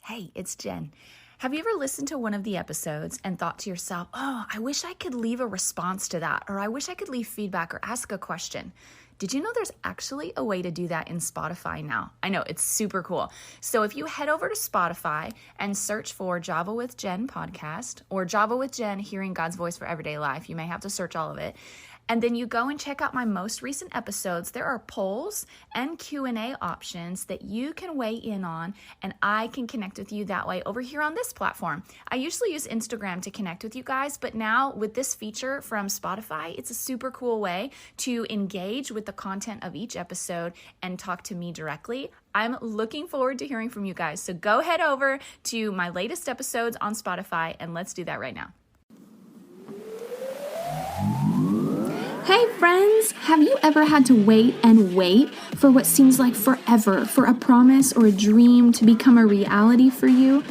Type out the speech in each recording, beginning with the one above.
Hey, it's Jen. Have you ever listened to one of the episodes and thought to yourself, oh, I wish I could leave a response to that, or I wish I could leave feedback or ask a question? Did you know there's actually a way to do that in Spotify now? I know, it's super cool. So if you head over to Spotify and search for Java with Jen podcast or Java with Jen Hearing God's Voice for Everyday Life, you may have to search all of it. And then you go and check out my most recent episodes. There are polls and Q&A options that you can weigh in on, and I can connect with you that way over here on this platform. I usually use Instagram to connect with you guys, but now with this feature from Spotify, it's a super cool way to engage with the content of each episode and talk to me directly. I'm looking forward to hearing from you guys. So go head over to my latest episodes on Spotify, and let's do that right now. Hey friends, have you ever had to wait and wait for what seems like forever for a promise or a dream to become a reality for you?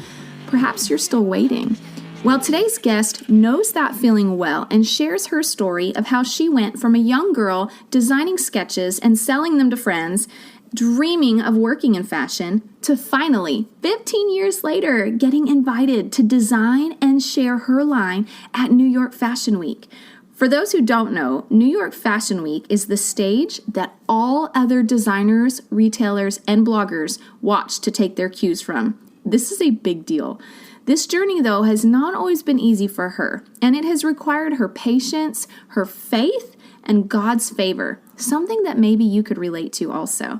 Perhaps you're still waiting. Well, today's guest knows that feeling well and shares her story of how she went from a young girl designing sketches and selling them to friends, dreaming of working in fashion, to finally, 15 years later, getting invited to design and share her line at New York Fashion Week. For those who don't know, New York Fashion Week is the stage that all other designers, retailers, and bloggers watch to take their cues from. This is a big deal. This journey, though, has not always been easy for her, and it has required her patience, her faith, and God's favor, something that maybe you could relate to also.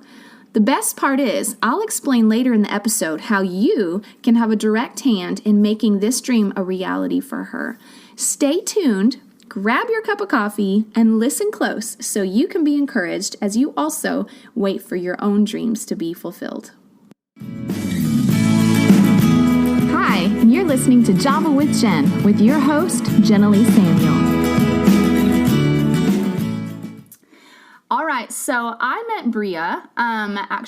The best part is, I'll explain later in the episode how you can have a direct hand in making this dream a reality for her. Stay tuned. Grab your cup of coffee and listen close so you can be encouraged as you also wait for your own dreams to be fulfilled. Hi, you're listening to Java with Jen with your host, Jenilee Samuel. All right, so I met Bria. I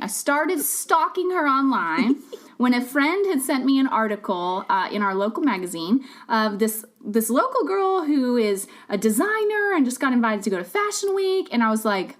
started stalking her online when a friend had sent me an article in our local magazine of this local girl who is a designer and just got invited to go to Fashion Week. And I was like,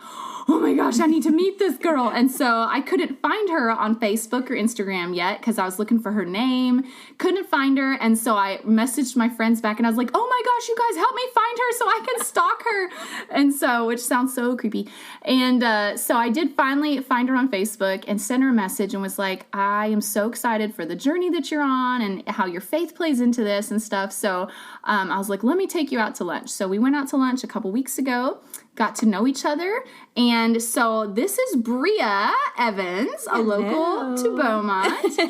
oh my gosh, I need to meet this girl. And so I couldn't find her on Facebook or Instagram yet because I was looking for her name, couldn't find her. And so I messaged my friends back and I was like, oh my gosh, you guys help me find her so I can stalk her. And so, which sounds so creepy. And so I did finally find her on Facebook and sent her a message and was like, I am so excited for the journey that you're on and how your faith plays into this and stuff. So I was like, let me take you out to lunch. So we went out to lunch a couple weeks ago, got to know each other. And so this is Bria Evans, a local to Beaumont.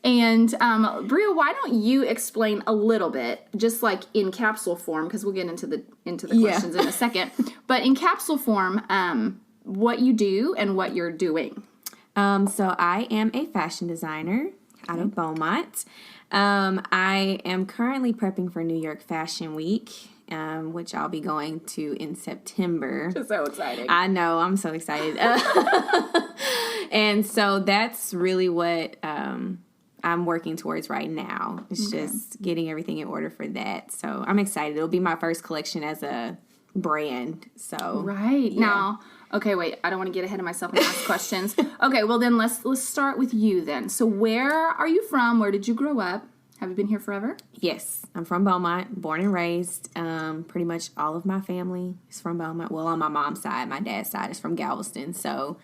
And Bria, why don't you explain a little bit, just like in capsule form, because we'll get into the questions in a second, but in capsule form, what you do and what you're doing. So I am a fashion designer out of Beaumont. I am currently prepping for New York Fashion Week, which I'll be going to in September. It's so exciting. I know, I'm so excited. And so that's really what I'm working towards right now. It's just getting everything in order for that. So I'm excited. It'll be my first collection as a brand. So right. Yeah. Now, okay, wait, I don't want to get ahead of myself and ask questions. Okay, well then let's start with you then. So where are you from? Where did you grow up? Have you been here forever? Yes, I'm from Beaumont, born and raised. Pretty much all of my family is from Beaumont. Well, on my mom's side, my dad's side is from Galveston. So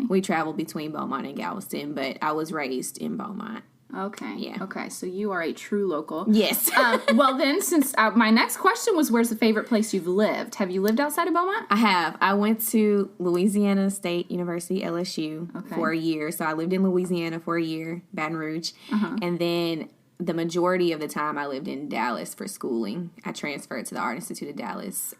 we travel between Beaumont and Galveston, but I was raised in Beaumont. Okay. Yeah. Okay, so you are a true local. Yes. Well, then, since my next question was, where's the favorite place you've lived? Have you lived outside of Beaumont? I have. I went to Louisiana State University, LSU, for a year. So I lived in Louisiana for a year, Baton Rouge. And then the majority of the time I lived in Dallas for schooling. I transferred to the Art Institute of Dallas.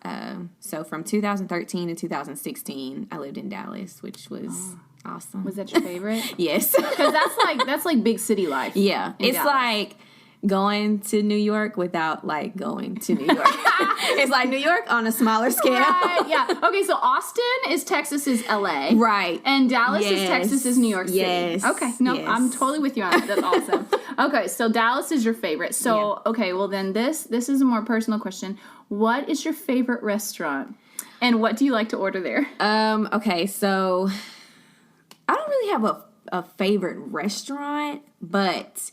So from 2013 to 2016, I lived in Dallas, which was awesome. Was that your favorite? Yes. Because that's like big city life. Yeah. It's Dallas. Like going to New York without like going to New York. It's like New York on a smaller scale. Right, yeah. Okay, so Austin is Texas is LA. Right. And Dallas is Texas is New York City. Yes. Okay. No, I'm totally with you on that. That's awesome. Okay, so Dallas is your favorite. So, okay, well then this is a more personal question. What is your favorite restaurant? And what do you like to order there? Okay, so I don't really have a favorite restaurant, but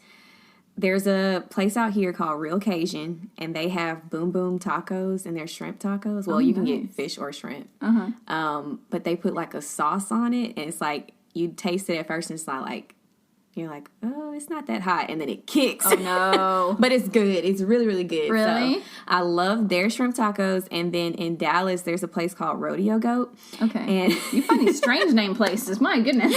there's a place out here called Real Cajun, and they have Boom Boom tacos and their shrimp tacos. Well, you can get fish or shrimp. But they put like a sauce on it, and it's like you taste it at first, and it's not like, you're like, oh, it's not that hot, and then it kicks. Oh, no. But it's good. It's really, really good. Really? So I love their shrimp tacos, and then in Dallas, there's a place called Rodeo Goat. Okay. And you find these strange name places. My goodness.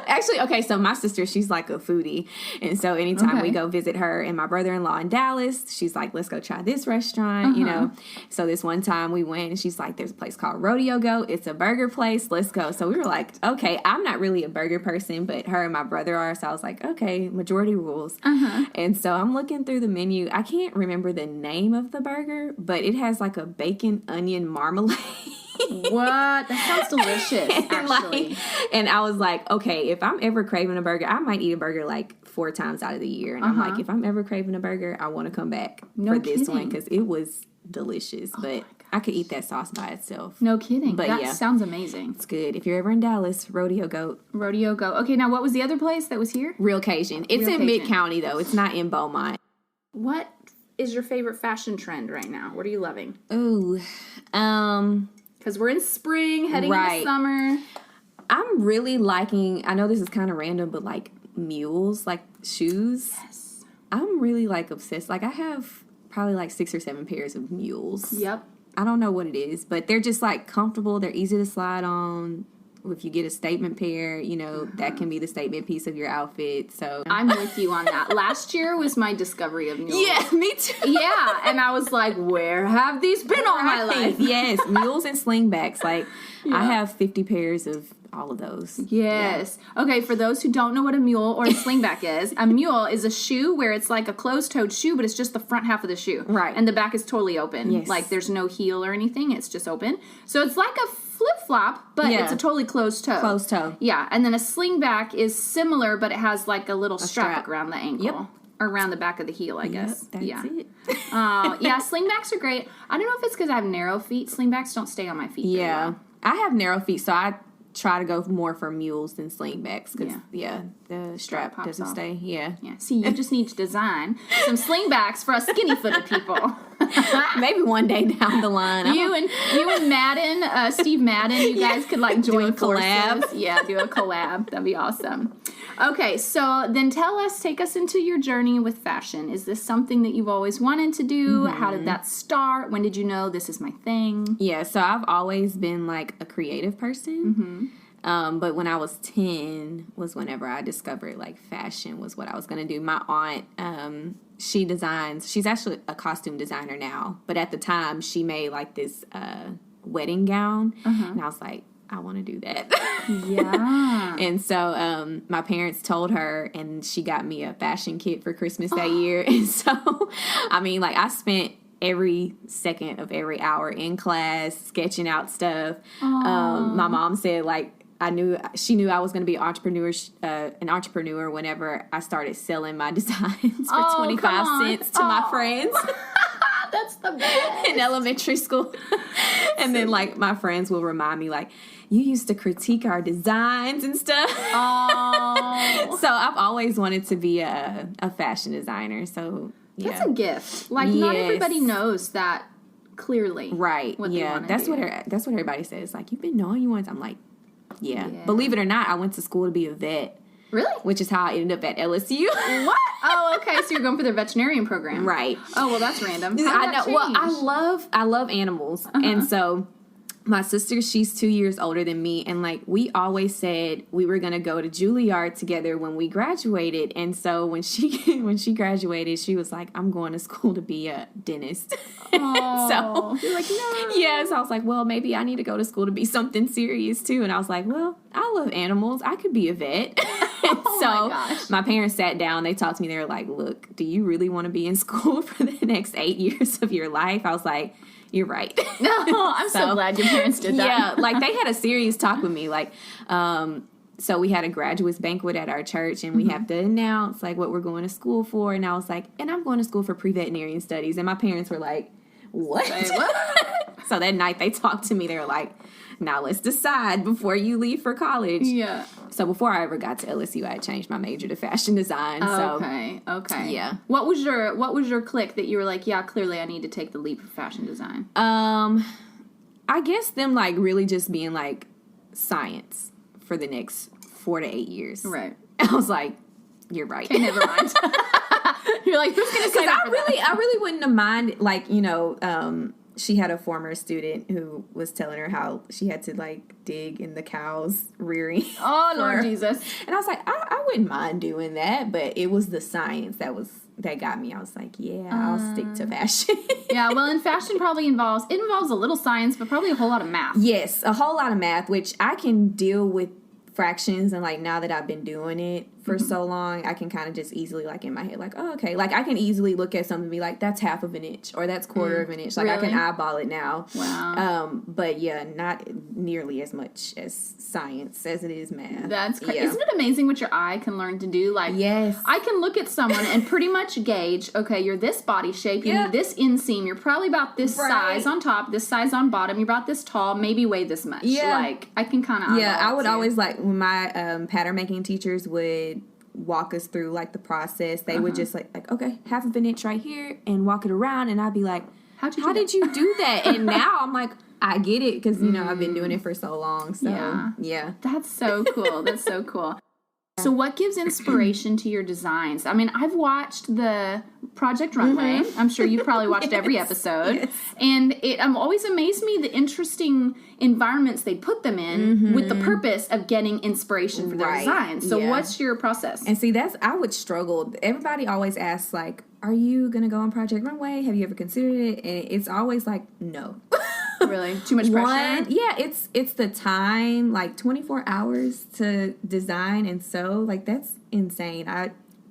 Actually, okay, so my sister, she's like a foodie. And so anytime we go visit her and my brother-in-law in Dallas, she's like, let's go try this restaurant, you know. So this one time we went, and she's like, there's a place called Rodeo Goat. It's a burger place. Let's go. So we were like, okay, I'm not really a burger person, but her and my brother are. So I was like, okay, majority rules. And so I'm looking through the menu. I can't remember the name of the burger, but it has like a bacon onion marmalade. What? That sounds delicious, actually. And I was like, okay, if I'm ever craving a burger, I might eat a burger like 4 times out of the year. And I'm like, if I'm ever craving a burger, I want to come back for this one because it was delicious. But I could eat that sauce by itself. No kidding. But that sounds amazing. It's good. If you're ever in Dallas, Rodeo Goat. Rodeo Goat. Okay, now what was the other place that was here? Real Cajun. It's in Mid-County, though. It's not in Beaumont. What is your favorite fashion trend right now? What are you loving? Ooh, because we're in spring, heading into summer. I'm really liking, I know this is kind of random, but like mules, like shoes. Yes. I'm really like obsessed. Like I have probably like 6 or 7 pairs of mules. Yep. I don't know what it is, but they're just like comfortable. They're easy to slide on. If you get a statement pair, you know, that can be the statement piece of your outfit. So I'm with you on that. Last year was my discovery of mules. Yeah, me too. Yeah, and I was like, where have these been all my life? Yes, mules and slingbacks. Like, I have 50 pairs of all of those. Yes. Yeah. Okay, for those who don't know what a mule or a slingback is, a mule is a shoe where it's like a closed-toed shoe, but it's just the front half of the shoe. Right. And the back is totally open. Yes. Like, there's no heel or anything. It's just open. So it's like a flip-flop, but it's a totally closed toe. Closed toe. Yeah, and then a slingback is similar, but it has like a little strap around the ankle. Yep. Or around the back of the heel, I guess. That's it. Yeah, slingbacks are great. I don't know if it's because I have narrow feet. Slingbacks don't stay on my feet. Yeah. I have narrow feet, so I try to go more for mules than slingbacks because, the strap doesn't stay. Yeah. See, you just need to design some slingbacks for us skinny-footed people. Maybe one day down the line. You and Madden, Steve Madden, you guys could like join collab. Forces. Yeah, do a collab. That'd be awesome. Okay, so then take us into your journey with fashion. Is this something that you've always wanted to do? How did that start? When did you know this is my thing? Yeah, so I've always been like a creative person. But when I was 10 was whenever I discovered like fashion was what I was going to do. My aunt, she's actually a costume designer now, but at the time she made like this wedding gown, and I was like, I want to do that. Yeah. And so my parents told her, and she got me a fashion kit for Christmas that year. And so, I mean, like I spent every second of every hour in class sketching out stuff. My mom said like, she knew I was going to be an entrepreneur whenever I started selling my designs for 25 cents to my friends. That's the best. In elementary school. And then like my friends will remind me like, you used to critique our designs and stuff. Oh. So I've always wanted to be a fashion designer. So yeah. That's a gift. Like not everybody knows that clearly. Right. What that's what everybody says. Like, you've been knowing you once. I'm like, yeah. Believe it or not, I went to school to be a vet. Really? Which is how I ended up at LSU. What? Oh, okay. So you're going for their veterinarian program, right? Oh, well, that's random. I know. Well, I love animals, and so my sister, she's 2 years older than me, and like we always said we were gonna go to Juilliard together when we graduated. And so when she graduated, she was like, "I'm going to school to be a dentist." Oh, so you're like, no. Yeah, so I was like, well, maybe I need to go to school to be something serious too. And I was like, well, I love animals. I could be a vet. My parents sat down. They talked to me. They were like, look, do you really want to be in school for the next 8 years of your life? I was like, you're right. No, I'm so glad your parents did that. Yeah, like they had a serious talk with me. Like, so we had a graduates banquet at our church, and we have to announce like what we're going to school for. And I was like, and I'm going to school for pre-veterinarian studies. And my parents were like, what? Say what? So that night they talked to me. They were like, now let's decide before you leave for college. Yeah. So before I ever got to LSU, I had changed my major to fashion design. Okay. Yeah. What was your click that you were like, yeah, clearly I need to take the leap of fashion design? I guess them like really just being like science for the next 4 to 8 years. Right. I was like, you're right. Okay, never mind. You're like, who's gonna say that? I really wouldn't have minded, like, you know, she had a former student who was telling her how she had to like dig in the cow's rearing. Oh, Lord Jesus. And I was like, I wouldn't mind doing that, but it was the science that got me. I was like, yeah, I'll stick to fashion. Yeah, well, and fashion probably involves a little science, but probably a whole lot of math. Yes, a whole lot of math, which I can deal with fractions, and like now that I've been doing it for so long, I can kind of just easily like in my head like, oh, okay, like I can easily look at something and be like, that's half of an inch or that's quarter of an inch, like really? I can eyeball it now. Wow. But yeah, not nearly as much as science as it is math. That's crazy. Yeah. Isn't it amazing what your eye can learn to do? Like, yes, I can look at someone and pretty much gauge, okay, you're this body shape, you need this inseam, you're probably about this size on top, this size on bottom, you're about this tall, maybe weigh this much. Yeah. Like, I can kind of I would always like when my pattern making teachers would walk us through like the process, they would just like okay, half of an inch right here and walk it around, and I'd be like, how did you do that? And now I'm like, I get it because you know I've been doing it for so long. So yeah. That's so cool. That's so cool. So what gives inspiration to your designs? I mean, I've watched the Project Runway. I'm sure you've probably watched every episode. And it always amazed me the interesting environments they put them in with the purpose of getting inspiration for their designs. So what's your process? And see, I would struggle. Everybody always asks, like, are you going to go on Project Runway? Have you ever considered it? And it's always like, no. Really? Too much pressure? It's the time, like 24 hours to design and sew. Like, that's insane.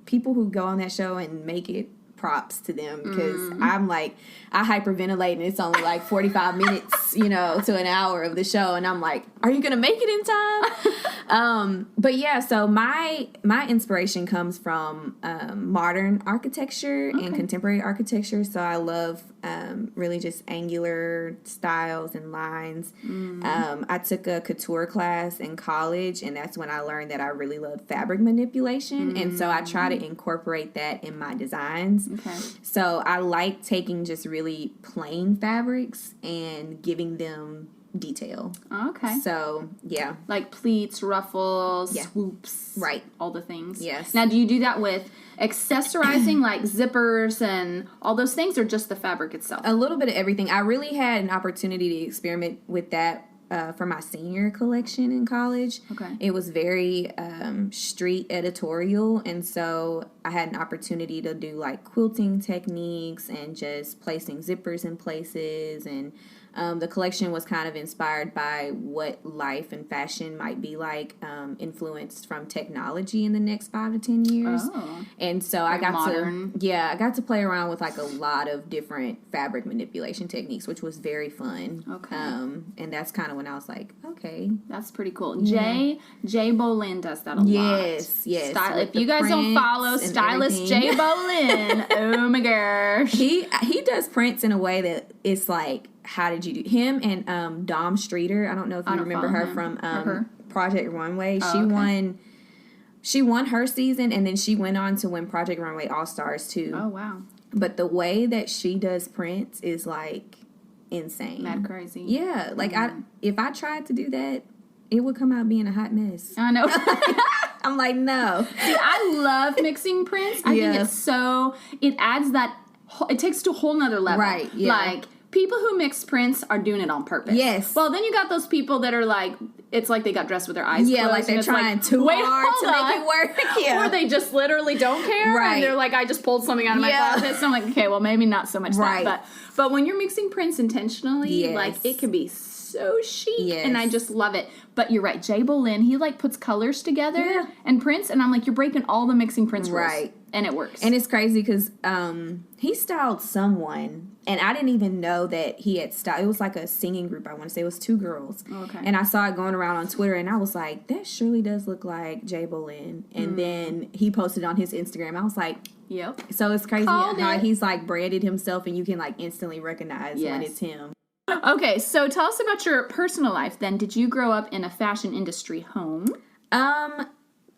People who go on that show and make it, props to them, because I'm like, I hyperventilate and it's only like 45 minutes, you know, to an hour of the show, and I'm like, are you gonna make it in time? But yeah, so my inspiration comes from modern architecture and contemporary architecture. So I love really just angular styles and lines. I took a couture class in college, and that's when I learned that I really love fabric manipulation, and so I try to incorporate that in my designs. Okay. So I like taking just really plain fabrics and giving them detail. Okay. So, yeah. Like pleats, ruffles, swoops. Right. All the things. Yes. Now, do you do that with accessorizing like zippers and all those things, or just the fabric itself? A little bit of everything. I really had an opportunity to experiment with that for my senior collection in college. Okay. It was very street editorial, and so I had an opportunity to do like quilting techniques and just placing zippers in places, and the collection was kind of inspired by what life and fashion might be like, influenced from technology in the next 5 to 10 years. Oh. And so I got to play around with like a lot of different fabric manipulation techniques, which was very fun. Okay. And that's kind of when I was like, okay. That's pretty cool. Jay Bolin does that a lot. Yes. If you guys don't follow stylist Jay Bolin, oh my gosh. He does prints in a way that it's like, how did you do him? And Dom Streeter, I don't know if you remember her from Project Runway. She won her season, and then she went on to win Project Runway All Stars too. Oh wow. But the way that she does prints is like insane. Mad crazy. Yeah. Like if I tried to do that, it would come out being a hot mess. I know. I'm like, no. See, I love mixing prints. I think it adds that, it takes it to a whole nother level. Right, yeah. Like, people who mix prints are doing it on purpose. Yes. Well, then you got those people that are like, it's like they got dressed with their eyes closed. Yeah, like they're trying too hard to make it work. Yeah. Or they just literally don't care. Right. And they're like, I just pulled something out of my closet. So I'm like, okay, well, maybe not so much that. But when you're mixing prints intentionally, like, it can be so chic. Yes. And I just love it. But you're right. Jay Bolin, he like puts colors together and prints. And I'm like, you're breaking all the mixing prints rules. Right. And it works. And it's crazy because he styled someone, and I didn't even know that he had styled. It was like a singing group, I want to say. It was 2 girls. Okay. And I saw it going around on Twitter, and I was like, that surely does look like Jay Bolin. And then he posted on his Instagram. I was like, yep. So it's crazy how he's like branded himself, and you can like instantly recognize when it's him. Okay, so tell us about your personal life then. Did you grow up in a fashion industry home?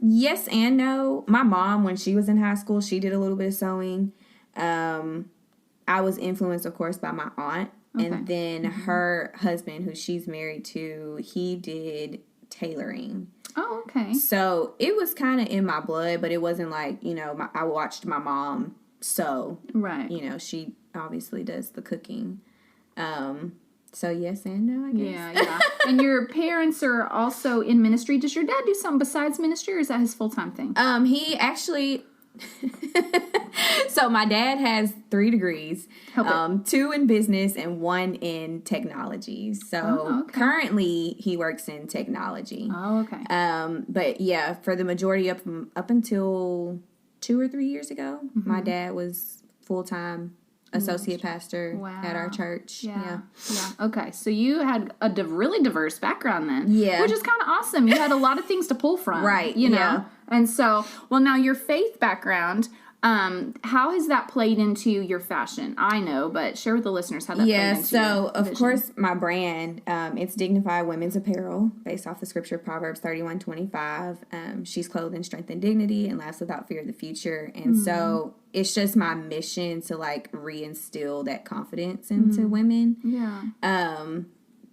Yes and no. My mom, when she was in high school, she did a little bit of sewing. I was influenced, of course, by my aunt. Okay. And then her husband, who she's married to, he did tailoring. Oh, okay. So it was kind of in my blood, but it wasn't like, I watched my mom sew. Right. She obviously does the cooking. So yes and no, I guess. Yeah. And your parents are also in ministry. Does your dad do something besides ministry, or is that his full-time thing? He actually... So my dad has 3 degrees, 2 in business and 1 in technology. So currently he works in technology. Oh, okay. But yeah, for the majority up until 2 or 3 years ago, my dad was full-time associate pastor at our church. Yeah. Okay, so you had a really diverse background then. Yeah. Which is kind of awesome. You had a lot of things to pull from. Right. You know? Yeah. And so, well, now your faith background, how has that played into your fashion? I know, but share with the listeners how that played into so of course my brand, it's Dignified Women's Apparel, based off the scripture Proverbs 31:25. She's clothed in strength and dignity and laughs without fear of the future. And so it's just my mission to like reinstill that confidence into women. Yeah.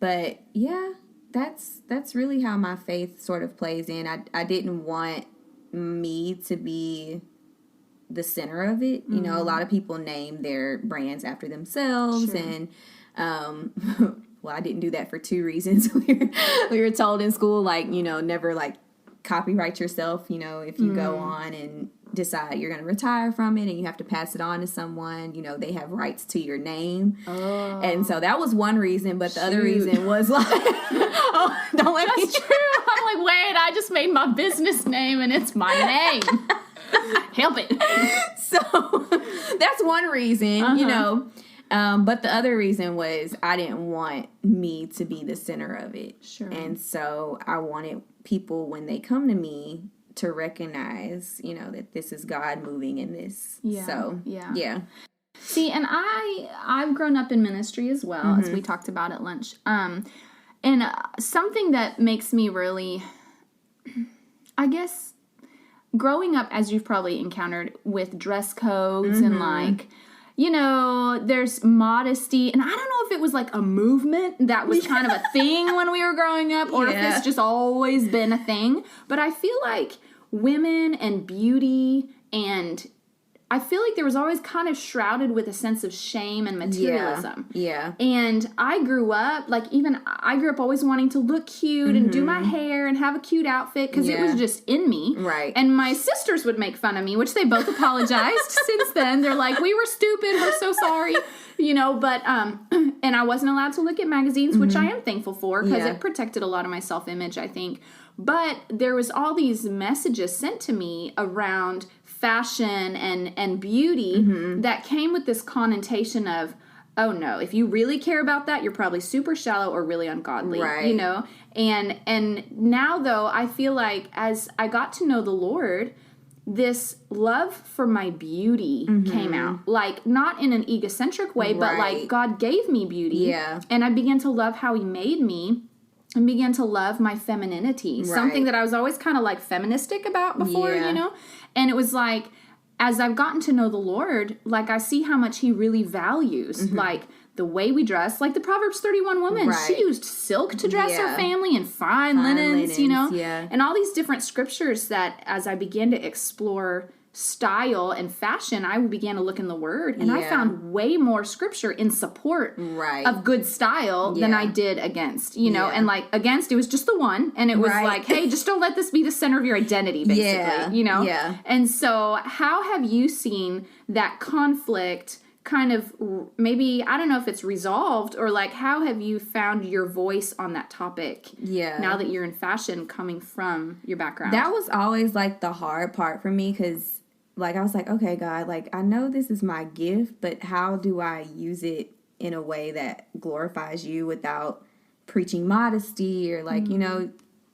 But yeah, that's really how my faith sort of plays in. I didn't want me to be the center of it. You know, a lot of people name their brands after themselves. Sure. And well, I didn't do that for 2 reasons. we were told in school, like, never like copyright yourself, if you go on and decide you're going to retire from it and you have to pass it on to someone, they have rights to your name. Oh. And so that was one reason, but the other reason was like, don't let me. That's true. I'm like, wait, I just made my business name and it's my name. Help it. So that's one reason, but the other reason was I didn't want me to be the center of it. Sure. And so I wanted people, when they come to me, to recognize, that this is God moving in this. Yeah. So, yeah. See, and I've grown up in ministry as well, as we talked about at lunch. And something that makes me really, I guess, growing up, as you've probably encountered, with dress codes and like, there's modesty. And I don't know if it was like a movement that was kind of a thing when we were growing up, or if it's just always been a thing. But I feel like women and beauty, and I feel like there was always kind of shrouded with a sense of shame and materialism. Yeah. And I grew up, I grew up always wanting to look cute and do my hair and have a cute outfit because it was just in me. Right. And my sisters would make fun of me, which they both apologized since then. They're like, we were stupid, we're so sorry. But, and I wasn't allowed to look at magazines, which I am thankful for because it protected a lot of my self-image, I think. But there was all these messages sent to me around fashion and beauty that came with this connotation of, oh no, if you really care about that, you're probably super shallow or really ungodly, right. And now though, I feel like as I got to know the Lord, this love for my beauty came out, like not in an egocentric way, but like God gave me beauty, and I began to love how He made me. And began to love my femininity, something that I was always kind of like feministic about before, And it was like, as I've gotten to know the Lord, like I see how much He really values, like the way we dress, like the Proverbs 31 woman. She used silk to dress her family and fine linens, and all these different scriptures that as I began to explore style and fashion, I began to look in the Word, and I found way more scripture in support of good style than I did against, and like against, it was just the one, and it was like, hey, just don't let this be the center of your identity, basically, And so how have you seen that conflict kind of, maybe, I don't know if it's resolved, or like how have you found your voice on that topic now that you're in fashion coming from your background? That was always like the hard part for me, because like, I was like, okay, God, like, I know this is my gift, but how do I use it in a way that glorifies you without preaching modesty or like,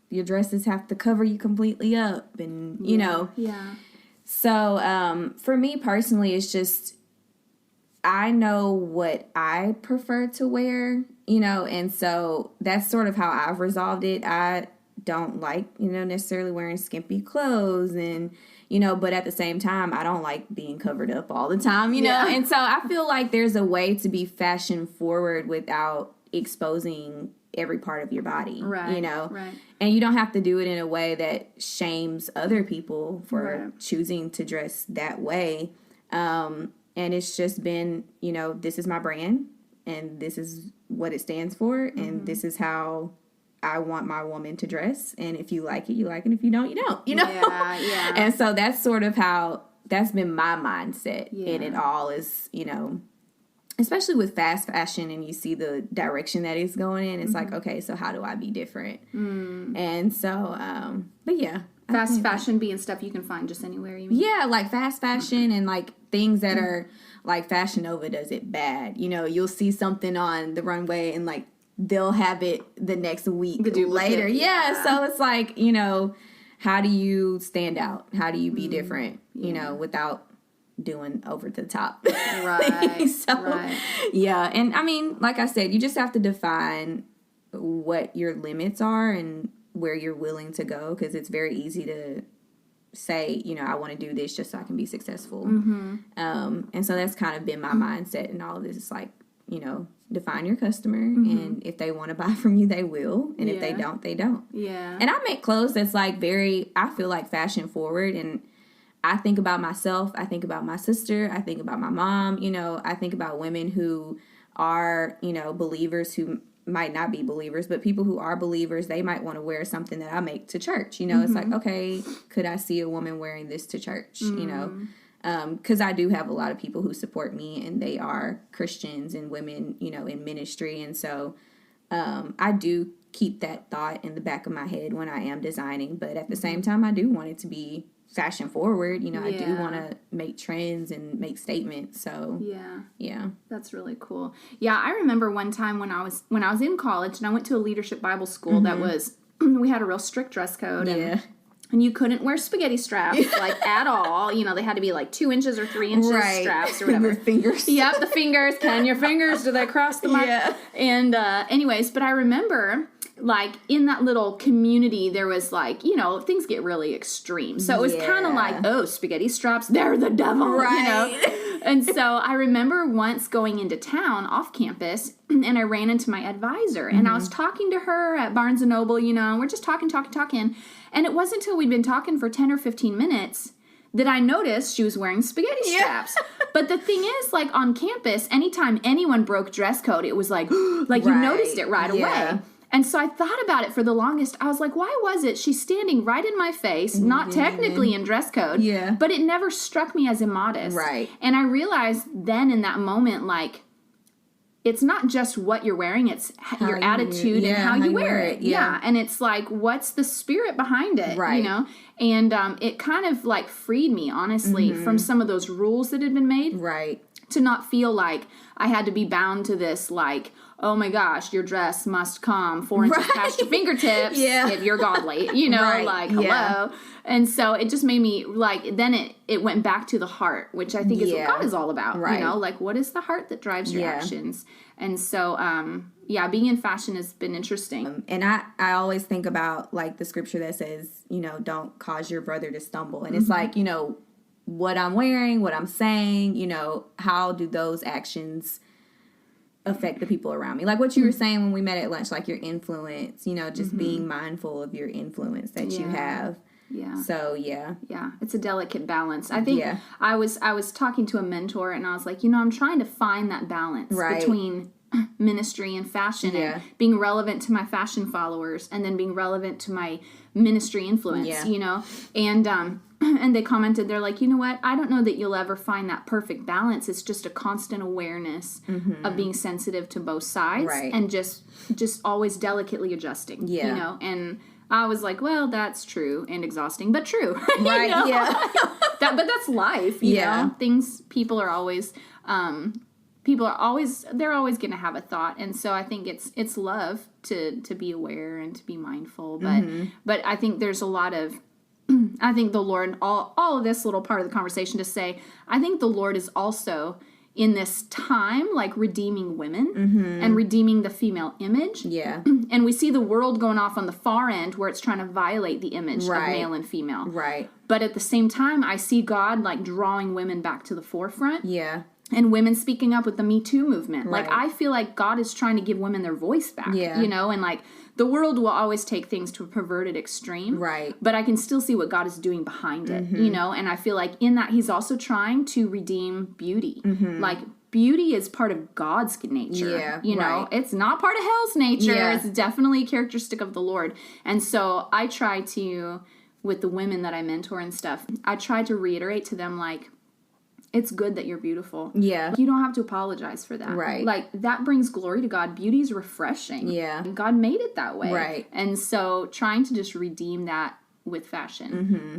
your dresses have to cover you completely up and, you know. Yeah. So, for me personally, it's just, I know what I prefer to wear, you know, and so that's sort of how I've resolved it. I don't like, you know, necessarily wearing skimpy clothes and, you know, but at the same time, I don't like being covered up all the time, you know, and so I feel like there's a way to be fashion forward without exposing every part of your body, right, you know, right. And you don't have to do it in a way that shames other people for choosing to dress that way. And it's just been, you know, this is my brand and this is what it stands for. And this is how I want my woman to dress. And if you like it, you like it. If you don't, you don't, you know? Yeah. And so that's sort of how, that's been my mindset in it all is, you know, especially with fast fashion and you see the direction that it's going in, it's like, okay, so how do I be different? And so, but yeah. Fast fashion being stuff you can find just anywhere, you mean? Yeah, like fast fashion and like things that are like Fashion Nova does it bad. You know, you'll see something on the runway and like they'll have it the next week later. Yeah, so it's like, you know, how do you stand out? How do you be different, you know, without doing over the top? Right. Yeah, and I mean, like I said, you just have to define what your limits are and where you're willing to go, because it's very easy to say, you know, I want to do this just so I can be successful. And so that's kind of been my mindset in all of this. It's like, you know, define your customer, and if they want to buy from you, they will, and if they don't, they don't. Yeah. And I make clothes that's like very, I feel like fashion forward, and I think about myself, I think about my sister, I think about my mom, you know, I think about women who are, you know, believers who might not be believers, but people who are believers, they might want to wear something that I make to church. You know, it's like, okay, could I see a woman wearing this to church? You know, because I do have a lot of people who support me and they are Christians and women, you know, in ministry. And so I do keep that thought in the back of my head when I am designing. But at the same time, I do want it to be fashion forward. You know, I do want to make trends and make statements. So yeah, that's really cool. Yeah, I remember one time when I was in college and I went to a leadership Bible school that was we had a real strict dress code and you couldn't wear spaghetti straps like at all. You know, they had to be like 2 inches or 3 inches straps or whatever. The fingers. Yep, the fingers. Can your fingers, do they cross the mark? Yeah. And anyways, but I remember like in that little community, there was like, you know, things get really extreme. So it was kind of like, oh, spaghetti straps, they're the devil, right? You know? And so I remember once going into town off campus and I ran into my advisor and I was talking to her at Barnes & Noble, you know, and we're just talking. And it wasn't until we'd been talking for 10 or 15 minutes that I noticed she was wearing spaghetti straps. But the thing is, like on campus, anytime anyone broke dress code, it was like, like you noticed it right away. And so I thought about it for the longest. I was like, why was it she's standing right in my face, not technically in dress code, but it never struck me as immodest. Right. And I realized then in that moment, like, it's not just what you're wearing, it's your attitude and how you wear it. Yeah. And it's like, what's the spirit behind it? Right. You know? And it kind of like freed me, honestly, from some of those rules that had been made. Right. To not feel like I had to be bound to this, like, oh my gosh, your dress must come 4 inches past your fingertips if you're godly, you know, like, hello. And so it just made me, like, then it went back to the heart, which I think is what God is all about, you know, like, what is the heart that drives your actions? And so, being in fashion has been interesting. And I always think about, like, the scripture that says, you know, don't cause your brother to stumble. And it's like, you know, what I'm wearing, what I'm saying, you know, how do those actions affect the people around me? Like what you were saying when we met at lunch, like your influence, you know, just being mindful of your influence that you have. Yeah. So, yeah, it's a delicate balance. I think I was talking to a mentor and I was like, you know, I'm trying to find that balance between ministry and fashion and being relevant to my fashion followers and then being relevant to my ministry influence, you know, and they commented, they're like, you know what? I don't know that you'll ever find that perfect balance. It's just a constant awareness of being sensitive to both sides and just always delicately adjusting, you know? And I was like, well, that's true and exhausting, but true. Right, you know? But that's life, you know? People are always they're always going to have a thought. And so I think it's love to be aware and to be mindful. But I think there's a lot of, I think the Lord, all of this little part of the conversation to say, I think the Lord is also in this time, like redeeming women and redeeming the female image. Yeah. And we see the world going off on the far end where it's trying to violate the image of male and female. Right. But at the same time, I see God like drawing women back to the forefront. Yeah. And women speaking up with the Me Too movement. Right. Like, I feel like God is trying to give women their voice back, you know? And, like, the world will always take things to a perverted extreme. Right. But I can still see what God is doing behind it, you know? And I feel like in that, he's also trying to redeem beauty. Like, beauty is part of God's nature, you know? It's not part of hell's nature. Yeah. It's definitely a characteristic of the Lord. And so I try to, with the women that I mentor and stuff, I try to reiterate to them, like, it's good that you're beautiful. Yeah. You don't have to apologize for that. Right. Like, that brings glory to God. Beauty is refreshing. Yeah. And God made it that way. Right. And so trying to just redeem that with fashion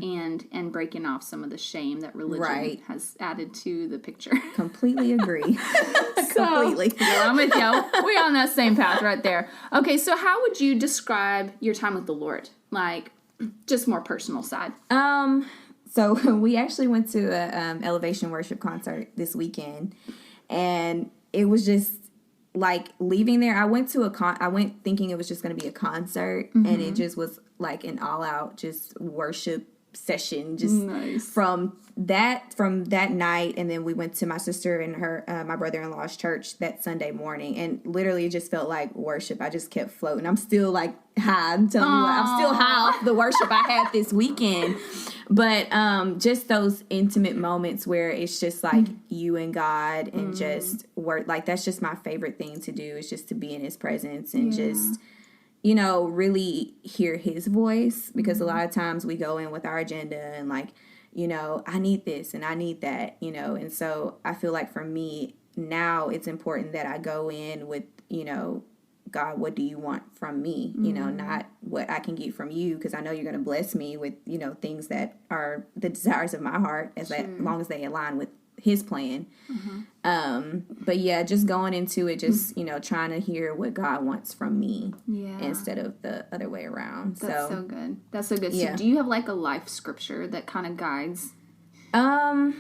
and breaking off some of the shame that religion has added to the picture. Completely agree. Completely. Yeah, I'm with you. We're on that same path right there. Okay, so how would you describe your time with the Lord? Like, just more personal side. So we actually went to a Elevation Worship concert this weekend, and it was just like leaving there. I went to I went thinking it was just going to be a concert, and it just was like an all-out just worship session, just from that night. And then we went to my sister and her my brother-in-law's church that Sunday morning, and literally it just felt like worship. I just kept floating. I'm still like high. I'm telling you what, I'm still high off the worship I had this weekend. But just those intimate moments where it's just like you and God and just work, like that's just my favorite thing to do, is just to be in his presence and just, you know, really hear his voice, because a lot of times we go in with our agenda and like, you know, I need this and I need that, you know. And so I feel like for me now it's important that I go in with, you know, God, what do you want from me? You know, not what I can get from you, because I know you're going to bless me with, you know, things that are the desires of my heart, as long as they align with his plan. But yeah, just going into it, just, you know, trying to hear what God wants from me instead of the other way around. That's so good. That's so good. So do you have like a life scripture that kind of guides? I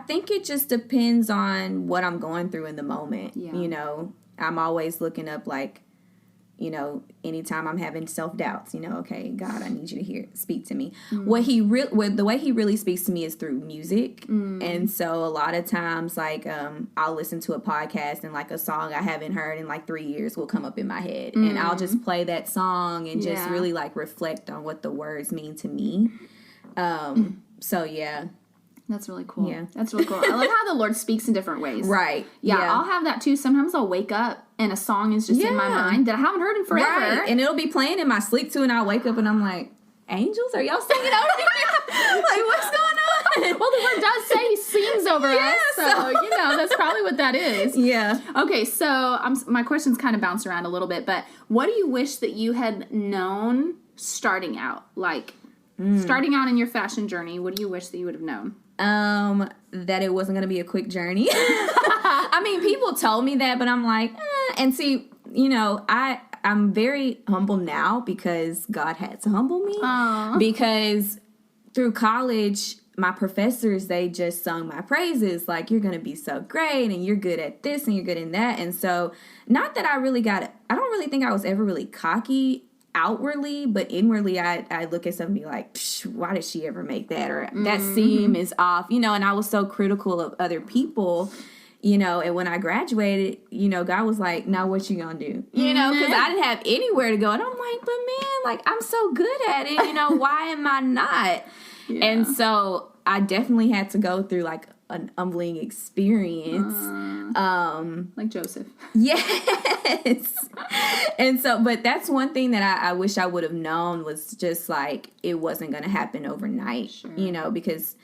think it just depends on what I'm going through in the moment. You know, I'm always looking up, like, you know, anytime I'm having self-doubts, you know, okay, God, I need you to speak to me. The way he really speaks to me is through music. And so a lot of times, like, I'll listen to a podcast and like a song I haven't heard in like 3 years will come up in my head, and I'll just play that song and just really like reflect on what the words mean to me. So yeah. That's really cool. Yeah. That's really cool. I love how the Lord speaks in different ways. Right. Yeah, I'll have that too. Sometimes I'll wake up and a song is just in my mind that I haven't heard in forever. Right. And it'll be playing in my sleep too, and I'll wake up and I'm like, angels, are y'all singing over here? Like, what's going on? Well, the Lord does say he sings over us. So, you know, that's probably what that is. Yeah. Okay, so my questions kind of bounce around a little bit, but what do you wish that you had known starting out? Like, starting out in your fashion journey, what do you wish that you would have known? That it wasn't going to be a quick journey. I mean, people told me that, but I'm like, and see, you know, I'm very humble now because God had to humble me. Because through college, my professors, they just sung my praises. Like, you're going to be so great and you're good at this and you're good in that. And so not that I don't really think I was ever really cocky outwardly, but inwardly I look at something and be like, why did she ever make that? Or that seam is off, you know. And I was so critical of other people, you know. And when I graduated, you know, God was like, now what you gonna do? You know, because I didn't have anywhere to go. And I'm like, but man, like, I'm so good at it, you know, why am I not? And so I definitely had to go through like an humbling experience. Like Joseph. Yes. And so, but that's one thing that I wish I would have known, was just like, it wasn't going to happen overnight, you know, because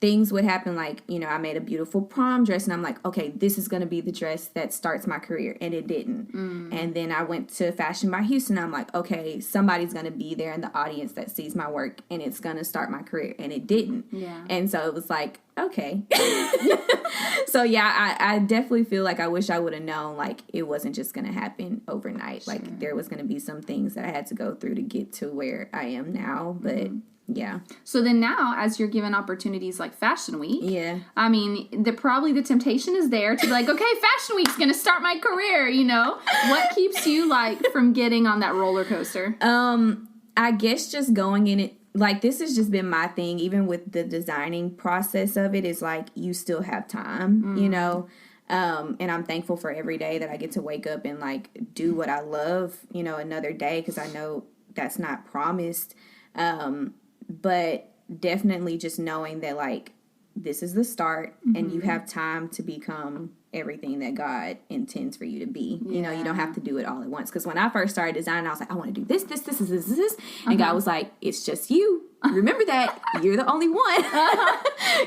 things would happen. Like, you know, I made a beautiful prom dress and I'm like, okay, this is going to be the dress that starts my career. And it didn't. And then I went to Fashion by Houston. I'm like, okay, somebody's going to be there in the audience that sees my work and it's going to start my career. And it didn't. Yeah. And so it was like, okay. So yeah, I definitely feel like I wish I would have known, like, it wasn't just going to happen overnight. Like, there was going to be some things that I had to go through to get to where I am now. But Yeah. So then now, as you're given opportunities like Fashion Week, Yeah. I mean, probably the temptation is there to be like, okay, Fashion Week's going to start my career, you know? What keeps you, like, from getting on that roller coaster? I guess just going in it, like, this has just been my thing, even with the designing process of it, is like, you still have time, you know? And I'm thankful for every day that I get to wake up and, like, do what I love, you know, another day, because I know that's not promised. But definitely just knowing that, like, this is the start, and you have time to become everything that God intends for you to be. You know, you don't have to do it all at once. Because when I first started designing, I was like, I want to do this. And God was like, it's just you. Remember that. You're the only one.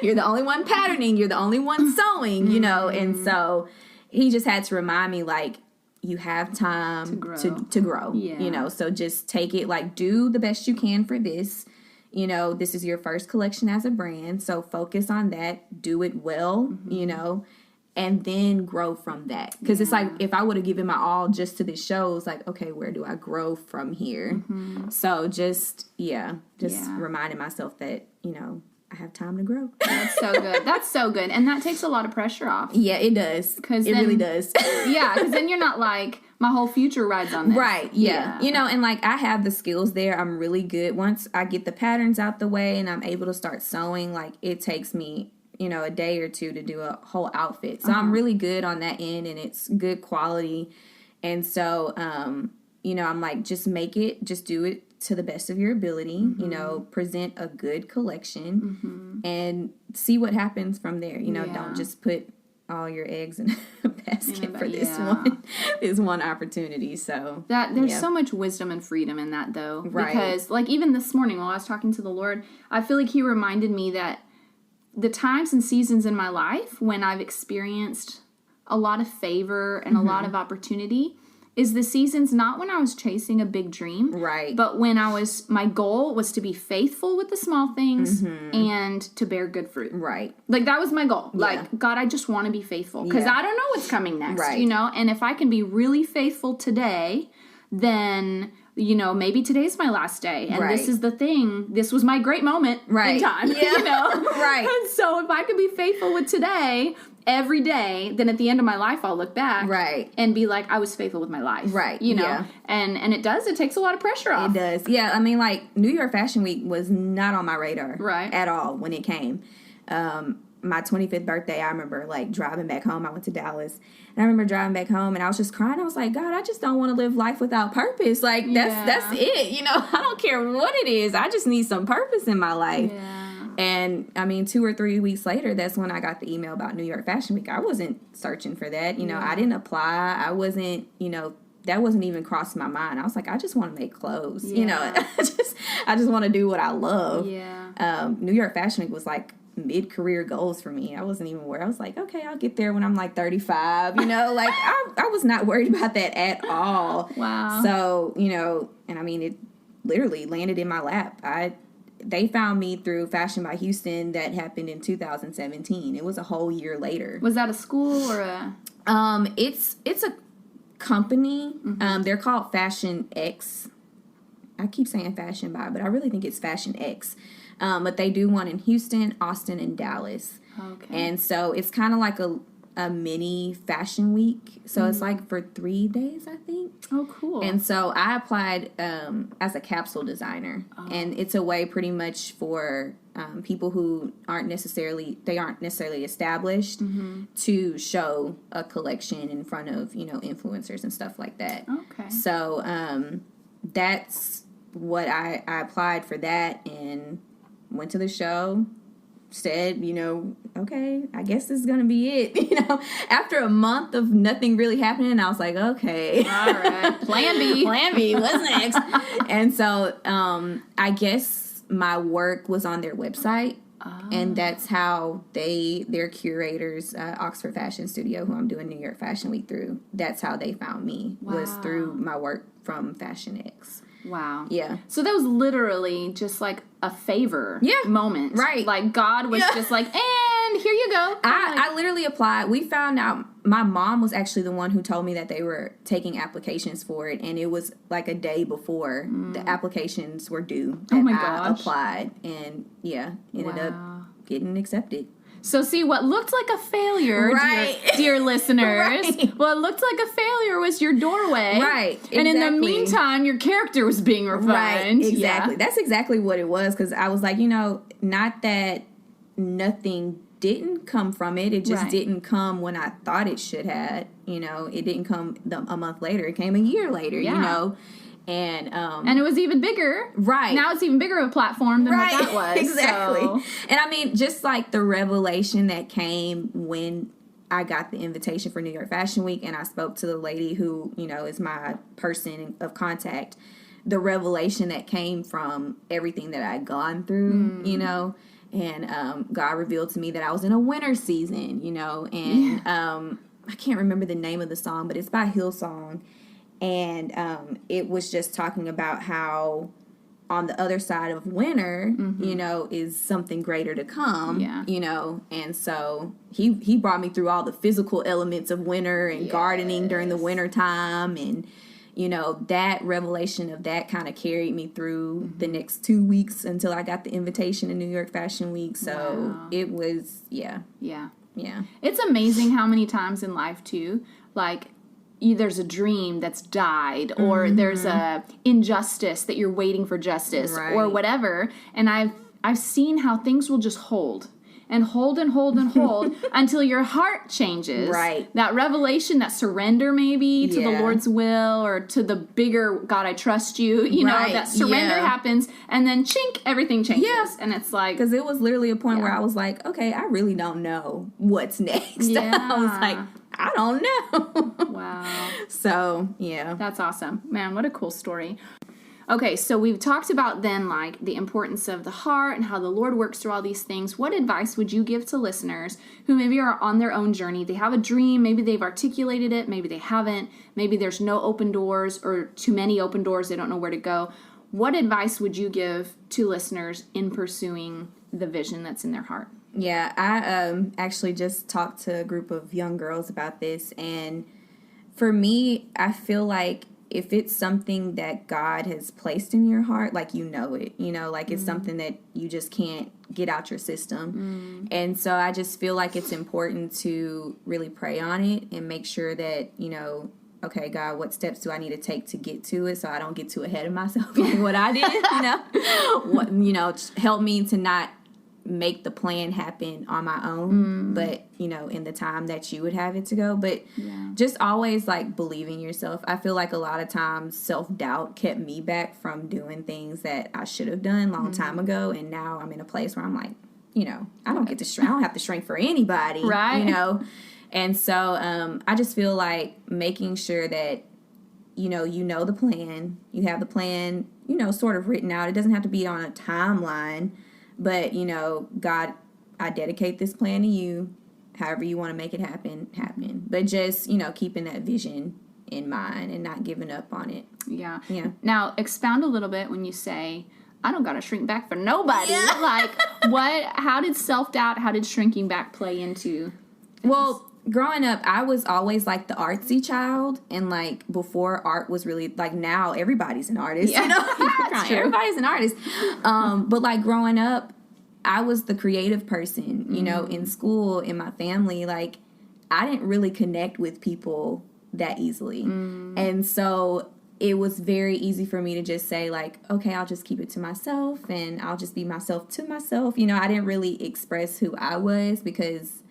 You're the only one patterning. You're the only one sewing, you know. And so he just had to remind me, like, you have time to grow, you know. So just take it, like, do the best you can for this. You know, this is your first collection as a brand, so focus on that. Do it well, you know, and then grow from that. Because it's like, if I would have given my all just to this show, it's like, okay, where do I grow from here? So just reminding myself that, you know, I have time to grow. That's so good. That's so good. And that takes a lot of pressure off. Yeah, it does. It really does. Yeah, because then you're not like, my whole future rides on this. Right, yeah. You know, and like, I have the skills there. I'm really good. Once I get the patterns out the way and I'm able to start sewing, like, it takes me, you know, a day or two to do a whole outfit. So I'm really good on that end, and it's good quality. And so, you know, I'm like, just do it to the best of your ability, you know, present a good collection and see what happens from there. You know, don't just put all your eggs in a basket for this one opportunity. So that there's so much wisdom and freedom in that, though. Right. Because, like, even this morning while I was talking to the Lord, I feel like he reminded me that the times and seasons in my life when I've experienced a lot of favor and a lot of opportunity is the seasons not when I was chasing a big dream, right? But when my goal was to be faithful with the small things and to bear good fruit, right? Like, that was my goal. Yeah. Like, God, I just want to be faithful because I don't know what's coming next, you know? And if I can be really faithful today, then, you know, maybe today's my last day. And this is the thing. This was my great moment in time, you know? And so if I can be faithful with today every day, then at the end of my life, I'll look back and be like, I was faithful with my life. Right. You know? And it takes a lot lot of pressure off. It does. Yeah, I mean, like, New York Fashion Week was not on my radar at all when it came. My 25th birthday, I remember, like, driving back home. I went to Dallas, and I remember driving back home, and I was just crying. I was like, God, I just don't want to live life without purpose. Like, that's it. You know, I don't care what it is. I just need some purpose in my life. Yeah. And, I mean, 2 or 3 weeks later, that's when I got the email about New York Fashion Week. I wasn't searching for that. You know, I didn't apply. I wasn't, you know, that wasn't even crossing my mind. I was like, I just want to make clothes. You know, I just want to do what I love. Yeah. New York Fashion Week was like mid-career goals for me. I wasn't even aware. I was like, okay, I'll get there when I'm like 35, you know, like I was not worried about that at all. Wow. So, you know, and I mean, it literally landed in my lap. They found me through Fashion by Houston that happened in 2017. It was a whole year later. Was that a school or a? It's a company. Mm-hmm. They're called Fashion X. I keep saying Fashion by, but I really think it's Fashion X. But they do one in Houston, Austin, and Dallas. Okay. And so it's kind of like a mini fashion week. So it's like for 3 days, I think. Oh, cool. And so I applied as a capsule designer. Oh. And it's a way pretty much for people who aren't necessarily established to show a collection in front of, you know, influencers and stuff like that. Okay. So that's what I applied for that and went to the show. Said, you know, okay, I guess this is going to be it. You know, after a month of nothing really happening, I was like, okay. All right. Plan B. Plan B. What's next? And so I guess my work was on their website. Oh. And that's how their curators, Oxford Fashion Studio, who I'm doing New York Fashion Week through, that's how they found me, was through my work from Fashion X. Wow. Yeah. So that was literally just like a favor moment. Right. Like God was just like, and here you go. I literally applied. We found out my mom was actually the one who told me that they were taking applications for it, and it was like a day before the applications were due that I applied, and ended up getting accepted. So see, what looked like a failure, dear listeners, what looked like a failure was your doorway. Right. Exactly. And in the meantime, your character was being refined. Right. Exactly. Yeah. That's exactly what it was, because I was like, not that nothing didn't come from it. It just didn't come when I thought it should have. It didn't come a month later. It came a year later, And it was even bigger. Right. Now it's even bigger of a platform than what that was. Exactly. So. And I mean, just like the revelation that came when I got the invitation for New York Fashion Week and I spoke to the lady who, is my person of contact, the revelation that came from everything that I'd gone through, and God revealed to me that I was in a winter season, and I can't remember the name of the song, but it's by Hillsong. And it was just talking about how on the other side of winter, is something greater to come, And so he brought me through all the physical elements of winter and gardening during the winter time. And, that revelation of that kind of carried me through the next 2 weeks until I got the invitation to New York Fashion Week. So it was, Yeah. It's amazing how many times in life, too, like, there's a dream that's died, or there's a injustice that you're waiting for justice, or whatever. And I've seen how things will just hold and hold and hold and hold until your heart changes. Right. That revelation, that surrender maybe to the Lord's will or to the bigger God, I trust you. That surrender happens, and then chink, everything changes. Yeah. And it's like, because it was literally a point where I was like, okay, I really don't know what's next. Yeah. I was like, I don't know. Wow. So, yeah. That's awesome. Man, what a cool story. Okay, so we've talked about then, like, the importance of the heart and how the Lord works through all these things. What advice would you give to listeners who maybe are on their own journey? They have a dream, maybe they've articulated it, maybe they haven't, maybe there's no open doors or too many open doors, they don't know where to go. What advice would you give to listeners in pursuing the vision that's in their heart? Yeah, I actually just talked to a group of young girls about this, and for me, I feel like if it's something that God has placed in your heart, like it, like it's something that you just can't get out your system. And so I just feel like it's important to really pray on it and make sure that, okay, God, what steps do I need to take to get to it so I don't get too ahead of myself in what I did, help me to not make the plan happen on my own, but in the time that you would have it to go. But just always like believing yourself. I feel like a lot of times self-doubt kept me back from doing things that I should have done a long time ago, and now I'm in a place where I'm like, I don't get to shrink. I don't have to shrink for anybody, right? And so I just feel like making sure that you know the plan, you have the plan, sort of written out. It doesn't have to be on a timeline. But, God, I dedicate this plan to you. However you want to make it happen. But just, keeping that vision in mind and not giving up on it. Yeah. Now, expound a little bit when you say, I don't got to shrink back for nobody. Yeah. Like, how did self-doubt, how did shrinking back play into things? Well, growing up, I was always like the artsy child, and like before art was really like, now everybody's an artist. That's true. Everybody's an artist. But like growing up, I was the creative person. In school, in my family, like I didn't really connect with people that easily, and so it was very easy for me to just say like, okay, I'll just keep it to myself, and I'll just be myself to myself. I didn't really express who I was because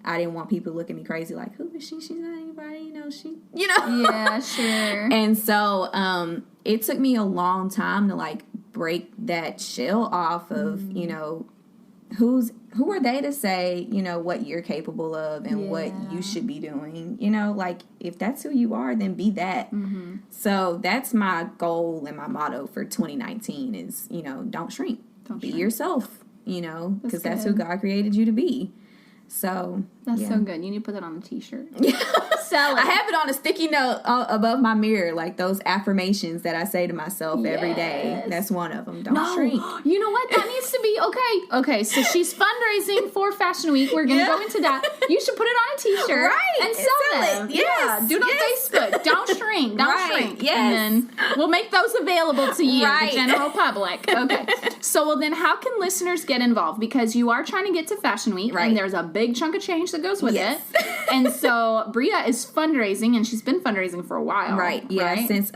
I didn't want people to look at me crazy like, who is she? She's not anybody, Yeah, sure. And so it took me a long time to like break that shell off of, who are they to say, what you're capable of and what you should be doing. Like if that's who you are, then be that. So that's my goal and my motto for 2019 is, don't shrink. Be yourself, because that's who God created you to be. So that's so good. You need to put that on a t-shirt. Sell it. I have it on a sticky note above my mirror, like those affirmations that I say to myself every day. That's one of them. Don't shrink. You know what? That needs to be Okay, so she's fundraising for Fashion Week. We're going to go into that. You should put it on a t-shirt and sell them. It. Yes. Yeah, do it on Facebook. Don't shrink. Don't shrink. Yes. And then we'll make those available to you, the general public. Okay. So, well, then how can listeners get involved? Because you are trying to get to Fashion Week, and there's a big chunk of change that goes with it. And so Bria is fundraising, and she's been fundraising for a while. Right, yeah, since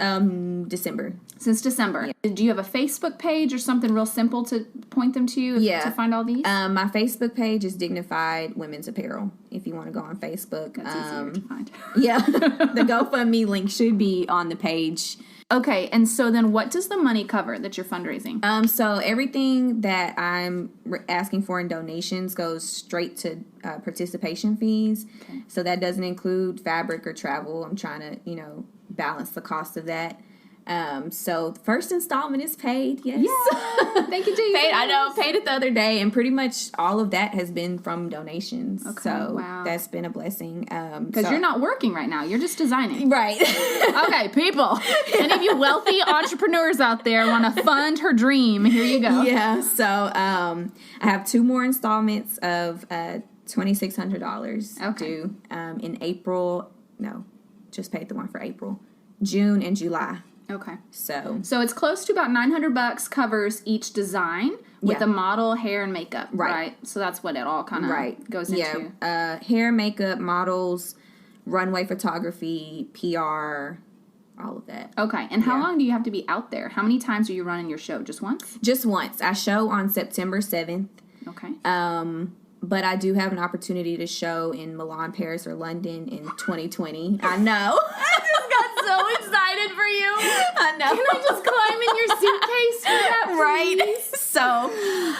December. Since December. Yeah. Do you have a Facebook page or something real simple to point them to to find all these? My Facebook page is Dignified Women's Apparel, if you want to go on Facebook. That's easier to find. Yeah, the GoFundMe link should be on the page. Okay, and so then what does the money cover that you're fundraising? So everything that I'm asking for in donations goes straight to participation fees. Okay. So that doesn't include fabric or travel. I'm trying to, balance the cost of that. So the first installment is paid. Yes. Yeah. Thank you, Jesus. Paid it the other day, and pretty much all of that has been from donations. Okay. So that's been a blessing. Because you're not working right now. You're just designing. Right. Okay, people. Any of you wealthy entrepreneurs out there want to fund her dream, here you go. Yeah. So I have 2 more installments of $2,600 due in April. No, just paid the one for April. June and July. Okay. So it's close to about $900 covers each design with the model, hair, and makeup. Right. So that's what it all kind of goes into. Yeah. Hair, makeup, models, runway photography, PR, all of that. Okay. And how long do you have to be out there? How many times are you running your show? Just once? Just once. I show on September 7th. Okay. But I do have an opportunity to show in Milan, Paris, or London in 2020. I know. I just got so excited for you. I know. Can I just climb in your suitcase for that, please? So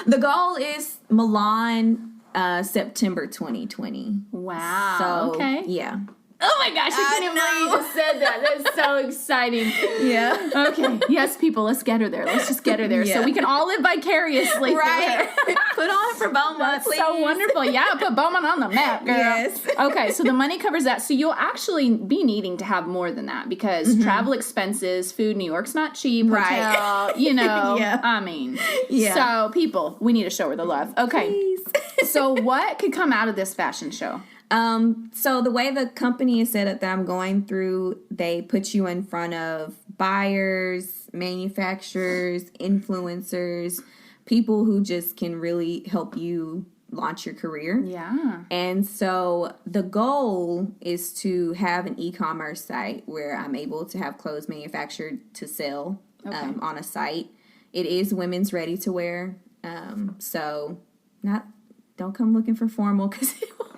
the goal is Milan, September 2020. Wow. So, okay. Yeah. Oh my gosh, I can't believe you just said that. That's so exciting. Yeah. Okay. Yes, people, let's get her there. Let's just get her there so we can all live vicariously through her. Put on for Beaumont, please. So wonderful. Yeah, put Beaumont on the map, girl. Yes. Okay, so the money covers that. So you'll actually be needing to have more than that because travel expenses, food, New York's not cheap, hotel, I mean. Yeah. So people, we need to show her the love. Okay. Please. So what could come out of this fashion show? So the way the company is set up that I'm going through, they put you in front of buyers, manufacturers, influencers, people who just can really help you launch your career. Yeah. And so the goal is to have an e-commerce site where I'm able to have clothes manufactured to sell on a site. It is women's ready to wear. So don't come looking for formal because it won't.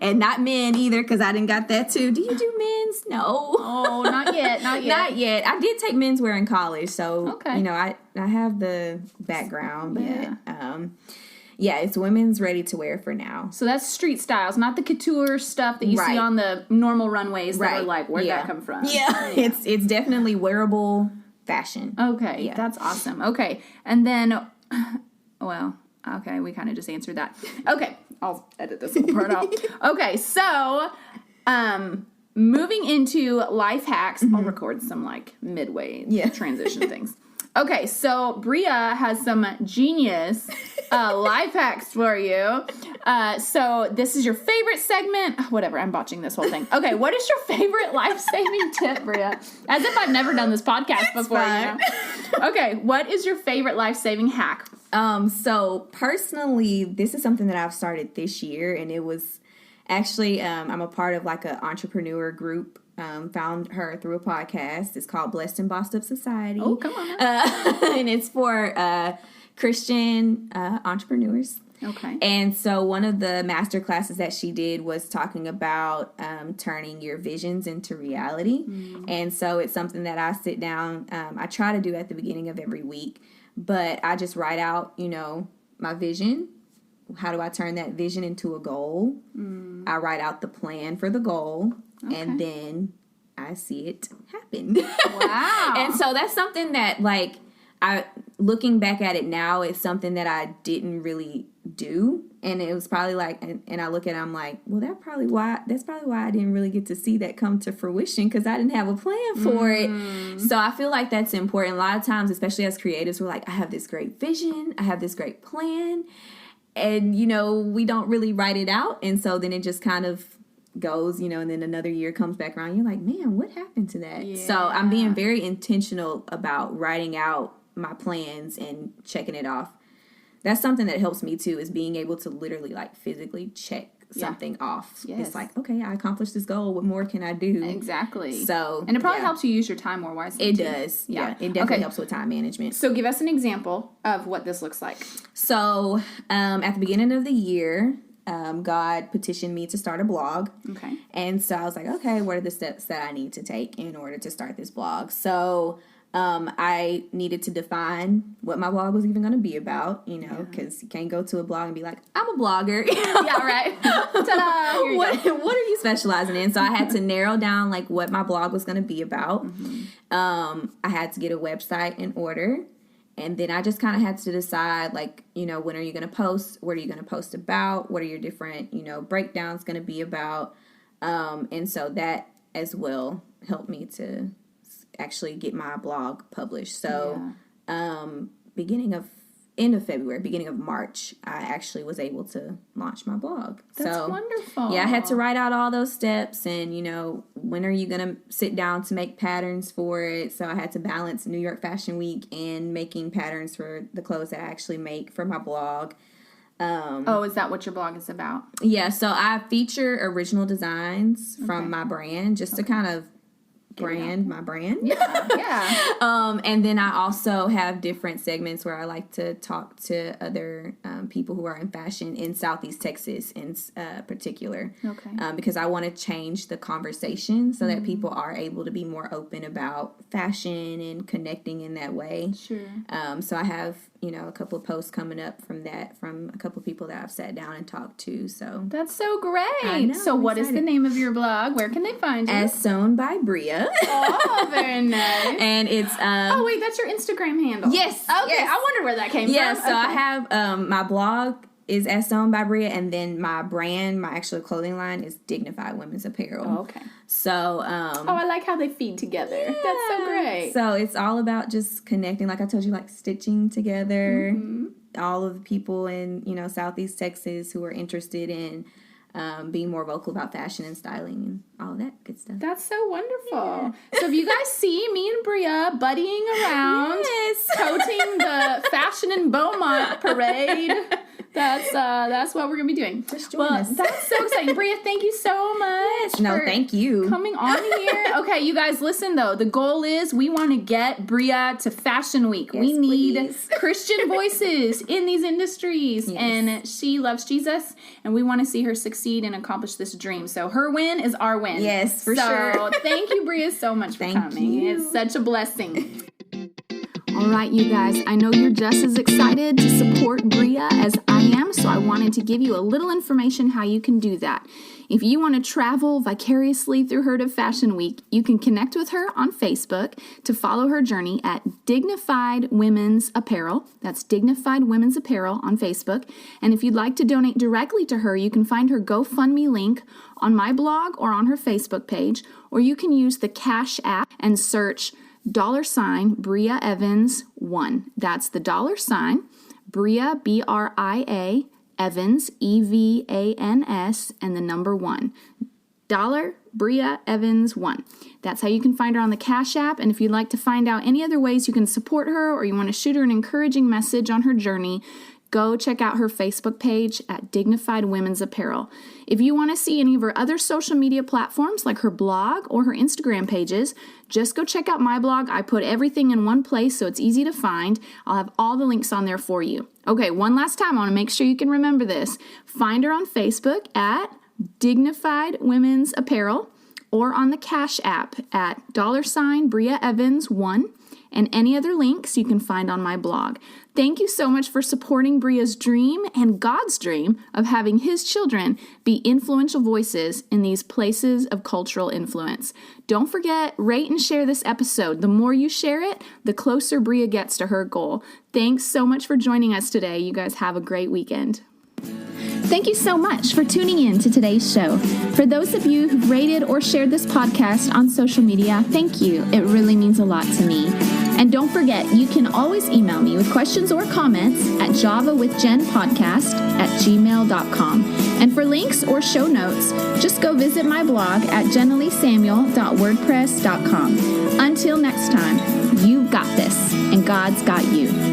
And not men either, because I didn't got that too. Do you do men's? No. Oh, not yet. Not yet. I did take menswear in college, so I have the background, but it's women's ready to wear for now. So that's street styles, not the couture stuff that you see on the normal runways that are like, where'd that come from? Yeah. It's definitely wearable fashion. Okay, that's awesome. Okay, and then, okay, we kind of just answered that. Okay, I'll edit this little part out. Okay, so moving into life hacks, I'll record some midway transition things. Okay, so Bria has some genius life hacks for you. So this is your favorite segment. Whatever, I'm botching this whole thing. Okay, what is your favorite life-saving tip, Bria? As if I've never done this podcast before, Okay, what is your favorite life-saving hack? So personally, this is something that I've started this year, and it was actually, I'm a part of an entrepreneur group. Found her through a podcast. It's called Blessed and Bossed Up Society. Oh, come on. And it's for Christian entrepreneurs. Okay. And so one of the master classes that she did was talking about turning your visions into reality. Mm. And so it's something that I sit down, I try to do at the beginning of every week, but I just write out, my vision. How do I turn that vision into a goal? Mm. I write out the plan for the goal, and then I see it happen. Wow. And so that's something that, looking back at it now, it's something that I didn't really do And it was probably like, and I look at it, I'm like, well, that's probably why I didn't really get to see that come to fruition, because I didn't have a plan for it. So I feel like that's important. A lot of times, especially as creatives, we're like, I have this great vision, I have this great plan, and, you know, we don't really write it out. And so then it just kind of goes, you know, and then another year comes back around. You're like, man, what happened to that? Yeah. So I'm being very intentional about writing out my plans and checking it off. That's something that helps me too, is being able to literally like physically check something off. Yes. It's like, okay, I accomplished this goal. What more can I do? Exactly. So, and it probably helps you use your time more wisely. It does. Yeah. It definitely helps with time management. So give us an example of what this looks like. So at the beginning of the year, God petitioned me to start a blog. Okay. And so I was like, okay, what are the steps that I need to take in order to start this blog? So I needed to define what my blog was even going to be about, you know, because you can't go to a blog and be like, I'm a blogger. Yeah, right. Ta-da! What are you specializing in? So I had to narrow down like what my blog was going to be about. I had to get a website in order. And then I just kind of had to decide, like, you know, when are you going to post? What are you going to post about? What are your different, you know, breakdowns going to be about? And so that as well helped me to actually get my blog published. So end of February, beginning of March, I actually was able to launch my blog. That's wonderful. Yeah, I had to write out all those steps, and, you know, when are you going to sit down to make patterns for it? So I had to balance New York Fashion Week and making patterns for the clothes that I actually make for my blog. Is that what your blog is about? Yeah, so I feature original designs from my brand just to kind of brand my brand. Yeah. And then I also have different segments where I like to talk to other people who are in fashion in Southeast Texas in particular. Okay. Because I want to change the conversation so that people are able to be more open about fashion and connecting in that way. Sure. So I have, you know, a couple of posts coming up from a couple of people that I've sat down and talked to. So that's so great. So what is the name of your blog? Where can they find you? As Sewn by Bria. Oh, very nice. And it's oh wait, that's your Instagram handle. Yes. Okay. Yes. I wonder where that came from. Yeah, so I have my blog is As Sewn by Bria, and then my brand, my actual clothing line is Dignified Women's Apparel. Oh, okay. So I like how they feed together. Yeah. That's so great. So it's all about just connecting, like I told you, like stitching together all of the people in, you know, Southeast Texas who are interested in being more vocal about fashion and styling and all that good stuff. That's so wonderful. Yeah. So if you guys see me and Bria buddying around, toting the Fashion in Beaumont parade, that's what we're gonna be doing. Well, that's so exciting. Bria, thank you so much. No, thank you. Coming on here. Okay, you guys, listen though. The goal is we want to get Bria to Fashion Week. Yes, we need Christian voices in these industries, and she loves Jesus, and we want to see her succeed and accomplish this dream. So her win is our win. Yes, for sure. So thank you, Bria, so much for coming. It's such a blessing. All right, you guys, I know you're just as excited to support Bria as I am, so I wanted to give you a little information how you can do that. If you want to travel vicariously through her to Fashion Week, you can connect with her on Facebook to follow her journey at Dignified Women's Apparel. That's Dignified Women's Apparel on Facebook. And if you'd like to donate directly to her, you can find her GoFundMe link on my blog or on her Facebook page, or you can use the Cash App and search $Bria Evans 1. That's the $, Bria, Bria, Evans, EVANS, and the number 1. Bria Evans 1. That's how you can find her on the Cash App. And if you'd like to find out any other ways you can support her, or you want to shoot her an encouraging message on her journey, go check out her Facebook page at Dignified Women's Apparel. If you want to see any of her other social media platforms like her blog or her Instagram pages, just go check out my blog. I put everything in one place so it's easy to find. I'll have all the links on there for you. Okay, one last time, I want to make sure you can remember this. Find her on Facebook at Dignified Women's Apparel or on the Cash App at $Bria Evans 1. And any other links you can find on my blog. Thank you so much for supporting Bria's dream and God's dream of having his children be influential voices in these places of cultural influence. Don't forget, rate and share this episode. The more you share it, the closer Bria gets to her goal. Thanks so much for joining us today. You guys have a great weekend. Thank you so much for tuning in to today's show. For those of you who've rated or shared this podcast on social media, thank you. It really means a lot to me. And don't forget, you can always email me with questions or comments at javawithjenpodcast@gmail.com. And for links or show notes, just go visit my blog at jeneleesamuel.wordpress.com. Until next time, you've got this, and God's got you.